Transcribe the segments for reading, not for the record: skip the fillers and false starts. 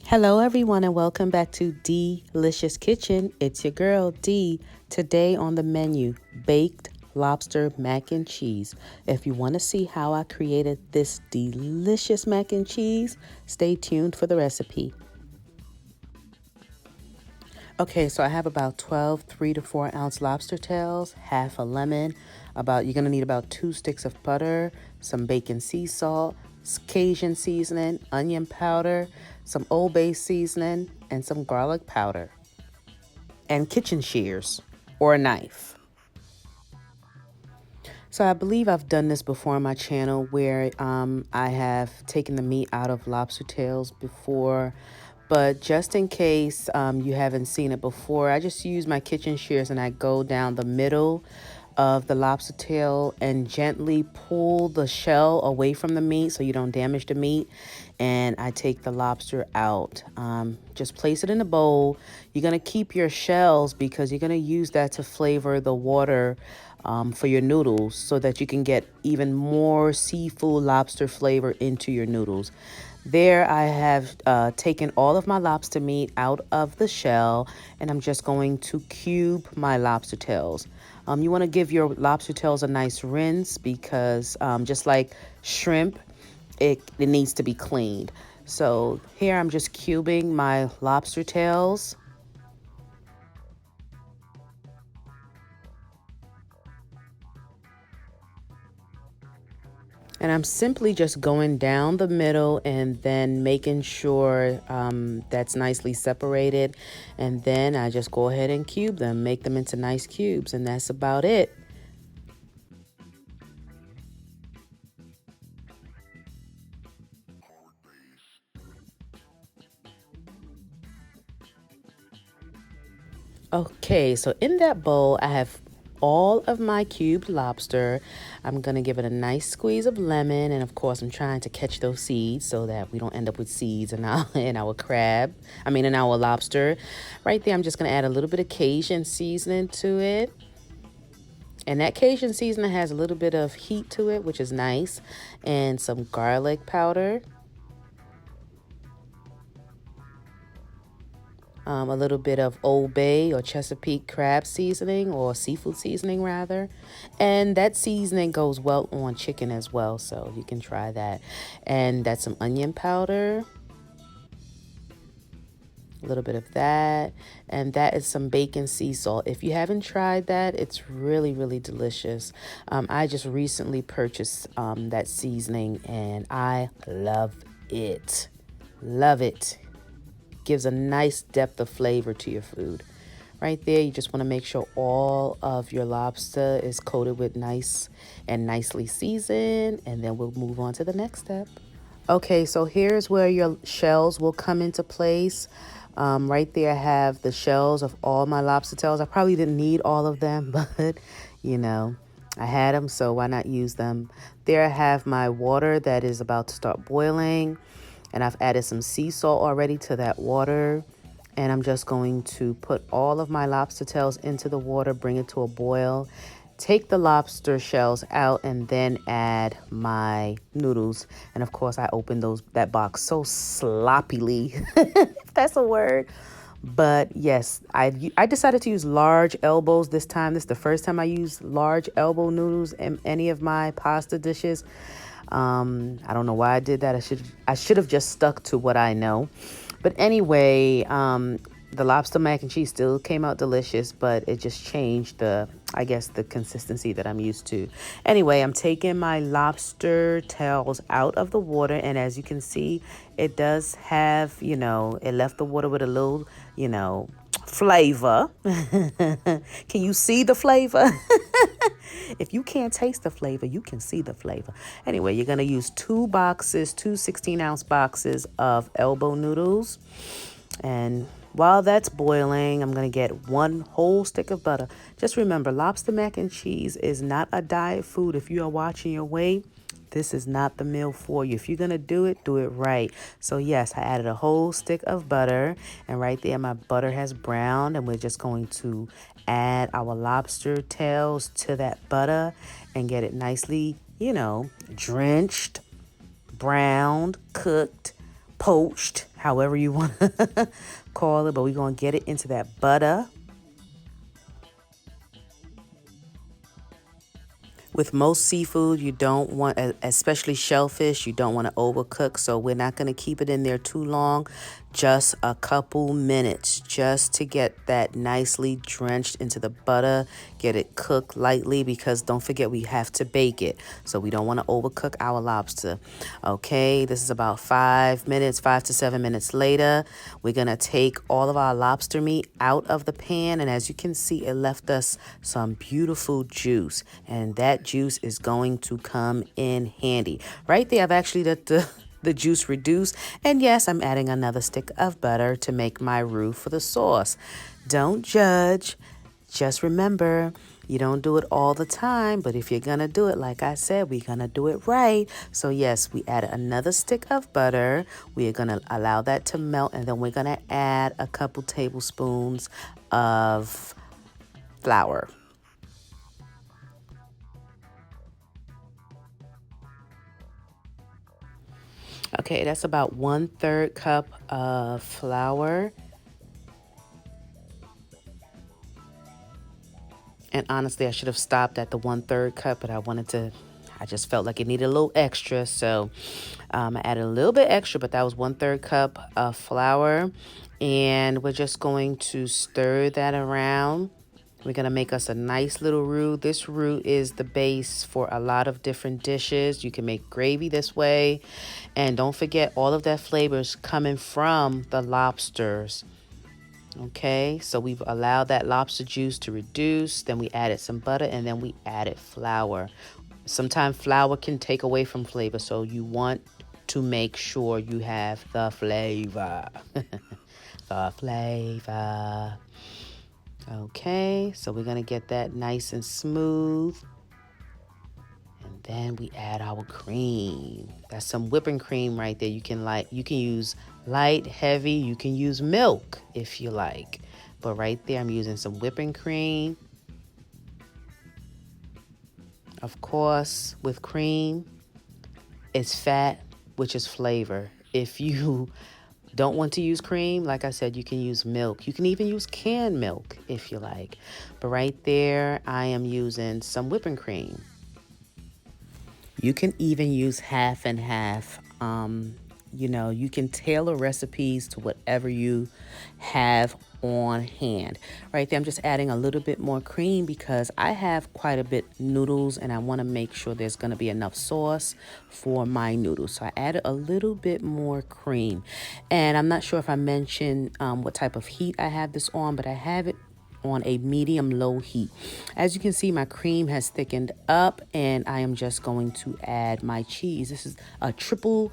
Hello, everyone, and welcome back to Dee-Licious Kitchen. It's your girl, Dee. Today on the menu, baked lobster mac and cheese. If you want to see how I created this delicious mac and cheese, stay tuned for the recipe. Okay, so I have about 12 3 to 4 ounce lobster tails, half a lemon, you're gonna need about 2 sticks of butter, some bacon sea salt, Cajun seasoning, onion powder, some Old Bay seasoning, and some garlic powder, and kitchen shears or a knife. So I believe I've done this before on my channel where I have taken the meat out of lobster tails before. But just in case you haven't seen it before, I just use my kitchen shears and I go down the middle of the lobster tail and gently pull the shell away from the meat so you don't damage the meat. And I take the lobster out. Just place it in a bowl. You're going to keep your shells because you're going to use that to flavor the water for your noodles so that you can get even more seafood lobster flavor into your noodles. There I have taken all of my lobster meat out of the shell, and I'm just going to cube my lobster tails. You want to give your lobster tails a nice rinse because just like shrimp, it needs to be cleaned. So here I'm just cubing my lobster tails. And I'm simply just going down the middle and then making sure that's nicely separated. And then I just go ahead and cube them, make them into nice cubes, and that's about it. Okay, so in that bowl, I have all of my cubed lobster. I'm gonna give it a nice squeeze of lemon, and of course, I'm trying to catch those seeds so that we don't end up with seeds in our in our lobster. Right there, I'm just gonna add a little bit of Cajun seasoning to it. And that Cajun seasoning has a little bit of heat to it, which is nice, and some garlic powder. A little bit of Old Bay or Chesapeake crab seasoning or seafood seasoning rather. And that seasoning goes well on chicken as well, so you can try that. And that's some onion powder, a little bit of that, and that is some bacon sea salt. If you haven't tried that, it's really, really delicious. I just recently purchased that seasoning and I love it. Love it. Gives a nice depth of flavor to your food. Right there, you just want to make sure all of your lobster is coated with nice and nicely seasoned, and then we'll move on to the next step. Okay, so here's where your shells will come into place. Right there, I have the shells of all my lobster tails. I probably didn't need all of them, but you know, I had them, so why not use them? There I have my water that is about to start boiling. And I've added some sea salt already to that water. And I'm just going to put all of my lobster tails into the water, bring it to a boil, take the lobster shells out, and then add my noodles. And of course, I opened that box so sloppily, if that's a word. But yes, I decided to use large elbows this time. This is the first time I used large elbow noodles in any of my pasta dishes. I don't know why I did that. I should have just stuck to what I know. But anyway, the lobster mac and cheese still came out delicious, but it just changed the consistency that I'm used to. Anyway, I'm taking my lobster tails out of the water, and as you can see, it does have, it left the water with a little, flavor. Can you see the flavor? If you can't taste the flavor, you can see the flavor. Anyway, you're going to use two 16-ounce boxes of elbow noodles. And while that's boiling, I'm going to get 1 whole stick of butter. Just remember, lobster mac and cheese is not a diet food. If you are watching your weight, this is not the meal for you. If you're going to do it right. So yes, I added a whole stick of butter. And right there, my butter has browned. And we're just going to add our lobster tails to that butter and get it nicely, drenched, browned, cooked poached, however you want to call it. But we're going to get it into that butter. With most seafood, you don't want, especially shellfish, you don't want to overcook. So we're not going to keep it in there too long. Just a couple minutes just to get that nicely drenched into the butter. Get it cooked lightly because don't forget we have to bake it. So we don't want to overcook our lobster. Okay, this is about 5 minutes, 5 to 7 minutes later. We're going to take all of our lobster meat out of the pan. And as you can see, it left us some beautiful juice. And that juice is going to come in handy. Right there, I've actually let the juice reduce. And yes, I'm adding another stick of butter to make my roux for the sauce. Don't judge. Just remember, you don't do it all the time, but if you're going to do it, like I said, we're going to do it right. So yes, we add another stick of butter. We are going to allow that to melt, and then we're going to add a couple tablespoons of flour. Okay, that's about 1/3 cup of flour. And honestly, I should have stopped at the 1/3 cup, but I just felt like it needed a little extra. So I added a little bit extra, but that was 1/3 cup of flour. And we're just going to stir that around. We're going to make us a nice little roux. This roux is the base for a lot of different dishes. You can make gravy this way. And don't forget, all of that flavor is coming from the lobsters. Okay, so we've allowed that lobster juice to reduce. Then we added some butter, and then we added flour. Sometimes flour can take away from flavor, so you want to make sure you have the flavor. The flavor. Okay, so we're going to get that nice and smooth. And then we add our cream. That's some whipping cream right there. You can use light, heavy, you can use milk if you like. But right there I'm using some whipping cream. Of course, with cream, it's fat, which is flavor. If you don't want to use cream, like I said, you can use milk. You can even use canned milk if you like. But right there, I am using some whipping cream. You can even use half and half. You can tailor recipes to whatever you have on hand. Right there, I'm just adding a little bit more cream because I have quite a bit noodles and I want to make sure there's going to be enough sauce for my noodles. So I added a little bit more cream. And I'm not sure if I mentioned what type of heat I have this on, but I have it on a medium-low heat. As you can see, my cream has thickened up and I am just going to add my cheese. This is a triple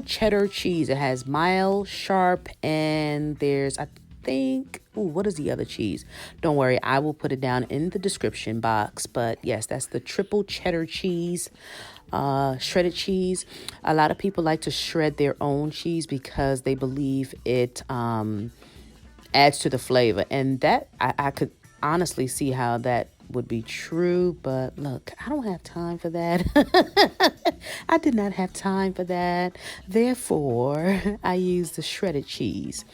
cheddar cheese. It has mild, sharp, and there's, I think, what is the other cheese? Don't worry, I will put it down in the description box. But yes, that's the triple cheddar cheese. Shredded cheese. A lot of people like to shred their own cheese because they believe it adds to the flavor, and that I could honestly see how that would be true, but look, I don't have time for that. I did not have time for that. Therefore, I used the shredded cheese.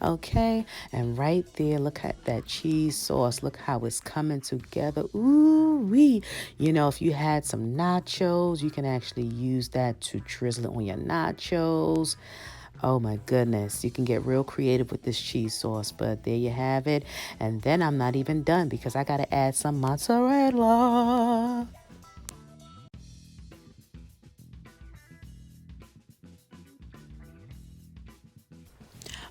Okay, and right there, look at that cheese sauce. Look how it's coming together. Ooh-wee. If you had some nachos, you can actually use that to drizzle it on your nachos. Oh my goodness, you can get real creative with this cheese sauce, but there you have it. And then I'm not even done because I got to add some mozzarella.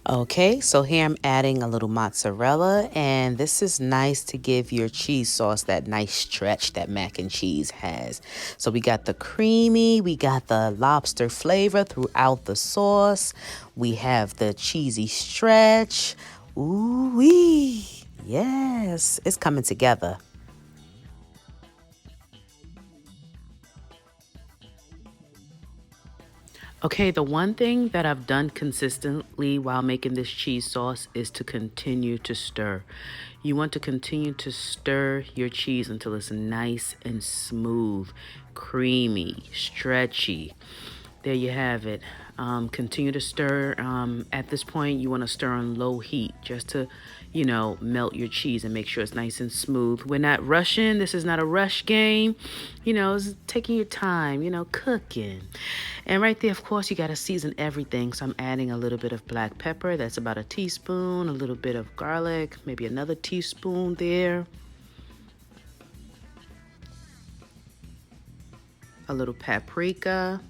Okay, so here I'm adding a little mozzarella, and this is nice to give your cheese sauce that nice stretch that mac and cheese has. So we got the creamy, we got the lobster flavor throughout the sauce. We have the cheesy stretch. Ooh-wee. Yes, it's coming together. Okay, the one thing that I've done consistently while making this cheese sauce is to continue to stir. You want to continue to stir your cheese until it's nice and smooth, creamy, stretchy. There you have it. Continue to stir. At this point, you want to stir on low heat just to, melt your cheese and make sure it's nice and smooth. We're not rushing. This is not a rush game. It's taking your time, cooking. And right there, of course, you got to season everything. So I'm adding a little bit of black pepper. That's about a teaspoon. A little bit of garlic, maybe another teaspoon there. A little paprika.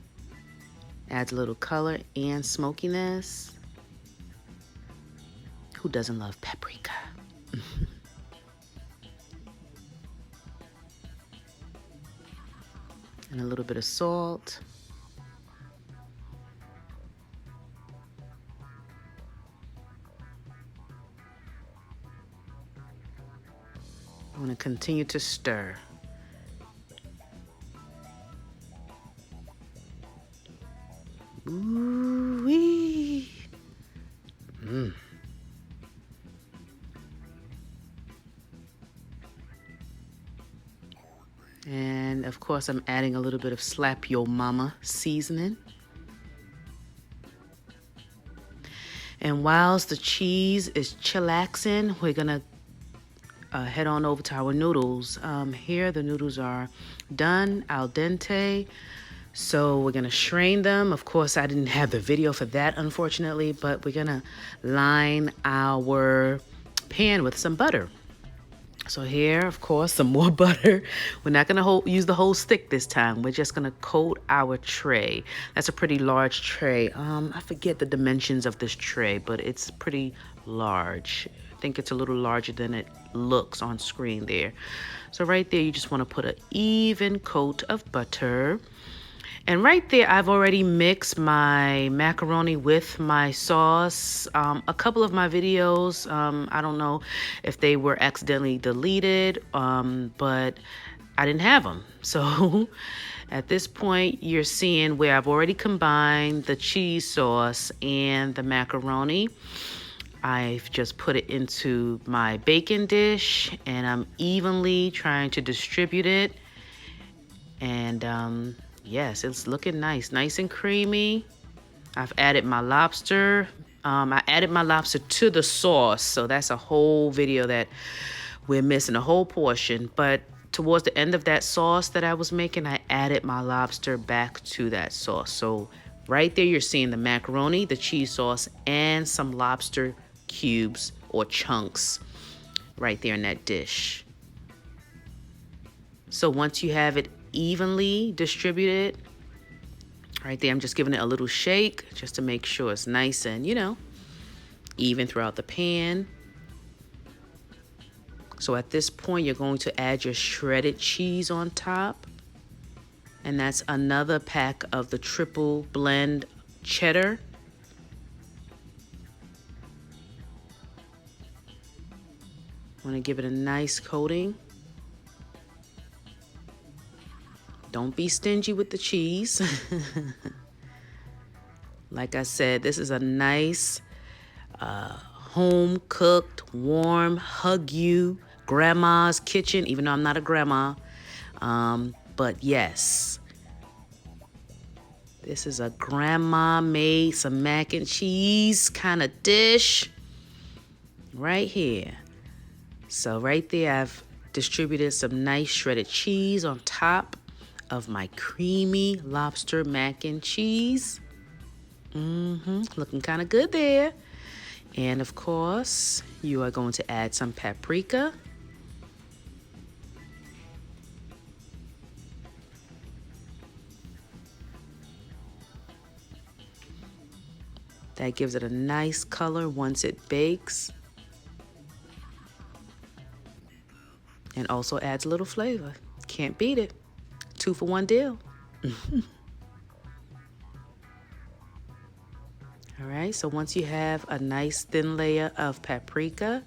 Adds a little color and smokiness. Who doesn't love paprika? And a little bit of salt. I want to continue to stir. Ooh-wee. And of course, I'm adding a little bit of Slap Your Mama seasoning. And whilst the cheese is chillaxing, we're gonna head on over to our noodles. Here, the noodles are done, al dente. So we're gonna strain them. Of course, I didn't have the video for that, unfortunately, but we're gonna line our pan with some butter. So here, of course, some more butter. We're not gonna use the whole stick this time. We're just gonna coat our tray. That's a pretty large tray. I forget the dimensions of this tray, but it's pretty large. I think it's a little larger than it looks on screen there. So right there, you just wanna put an even coat of butter. And right there, I've already mixed my macaroni with my sauce. A couple of my videos, I don't know if they were accidentally deleted, but I didn't have them. So at this point, you're seeing where I've already combined the cheese sauce and the macaroni. I've just put it into my bacon dish, and I'm evenly trying to distribute it. And yes, it's looking nice and creamy. I've added my lobster. I added my lobster to the sauce, so that's a whole video that we're missing, a whole portion. But towards the end of that sauce that I was making, I added my lobster back to that sauce. So right there, you're seeing the macaroni, the cheese sauce, and some lobster cubes or chunks right there in that dish. So once you have it evenly distributed, right there, I'm just giving it a little shake just to make sure it's nice and, even throughout the pan. So at this point, you're going to add your shredded cheese on top. And that's another pack of the triple blend cheddar. Want to give it a nice coating. Don't be stingy with the cheese. Like I said, this is a nice home-cooked, warm, hug you, grandma's kitchen, even though I'm not a grandma. But yes, this is a grandma-made some mac and cheese kind of dish right here. So right there, I've distributed some nice shredded cheese on top of my creamy lobster mac and cheese. Looking kind of good there. And of course, you are going to add some paprika. That gives it a nice color once it bakes. And also adds a little flavor. Can't beat it. 2-for-1 deal. All right, so once you have a nice thin layer of paprika,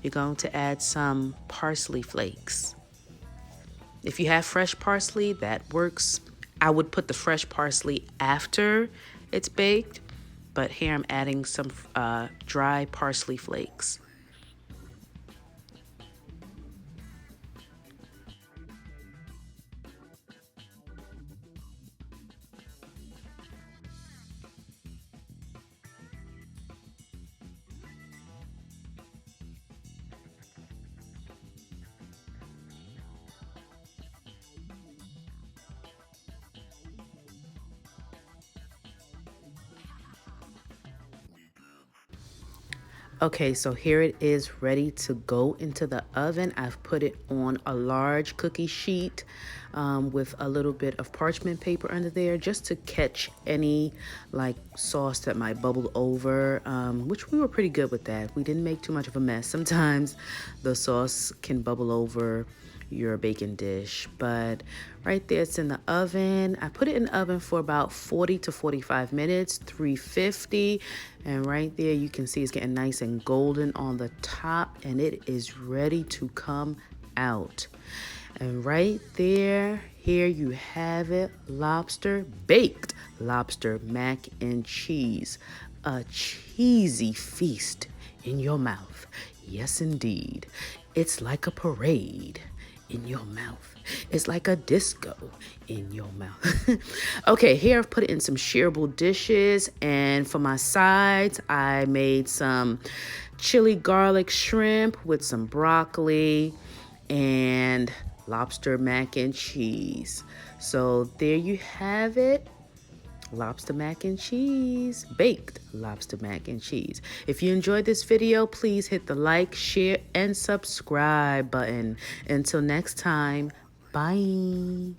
you're going to add some parsley flakes. If you have fresh parsley, that works. I would put the fresh parsley after it's baked, but here I'm adding some dry parsley flakes. Okay, so here it is ready to go into the oven. I've put it on a large cookie sheet with a little bit of parchment paper under there just to catch any like sauce that might bubble over, which we were pretty good with that. We didn't make too much of a mess. Sometimes the sauce can bubble over your bacon dish, but right there it's in the oven. I put it in the oven for about 40 to 45 minutes, 350, and right there you can see it's getting nice and golden on the top, and it is ready to come out. And right there, here you have it, lobster baked, lobster mac and cheese, a cheesy feast in your mouth. Yes, indeed. It's like a parade in your mouth. It's like a disco in your mouth. Okay, here I've put it in some shareable dishes, and for my sides, I made some chili garlic shrimp with some broccoli and lobster mac and cheese. So there you have it. Lobster mac and cheese, baked lobster mac and cheese. If you enjoyed this video, please hit the like, share, and subscribe button. Until next time, bye.